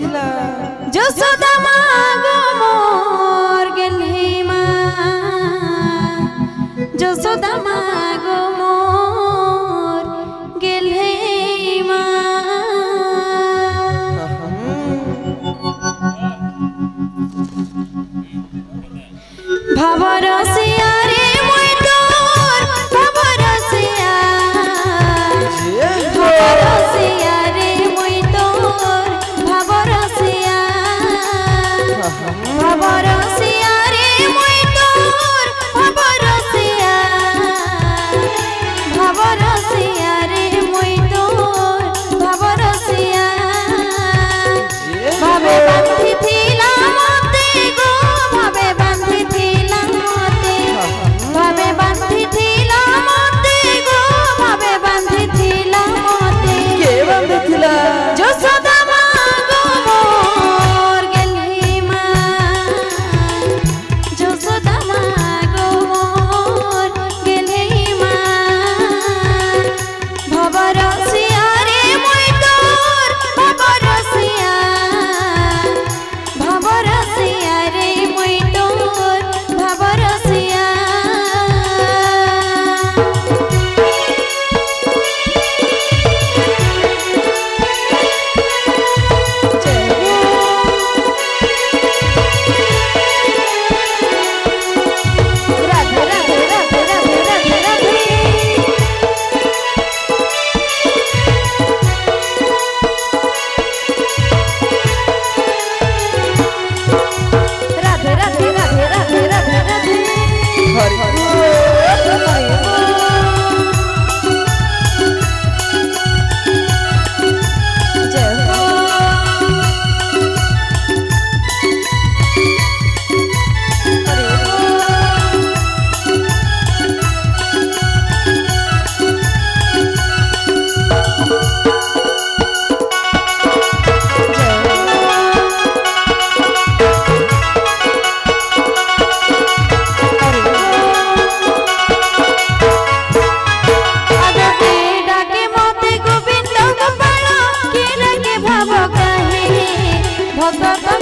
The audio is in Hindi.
थिला जसोदा मागो मोर गेलही मा जसोदा मागो मोर गेलही मा भावरसिया रे मोय तोर भावरसिया भावरसिया रे मोय तोर भावरसिया भावरसिया रे मोय तोर भावरसिया भावरसिया रे मोय तोर भावरसिया भावे बांधी थिला मते गो भावे बांधी थिला मते भावे बांधी थिला मते गो भावे बांधी थिला मते के बांधी थिला जसोदा मागो मोर गेलही मा जसोदा मागो मोर गेलही मा भवरसिया रे मोय तोर भवरसिया भवरसिया रे मोय तोर भवरसिया राधे राधे राधे राधे राधे राधे राधे राधे राधे राधे राधे राधे हरि जय हो हरि डाके मोते गोविंद गोपाल के लगे भाव कहे भगत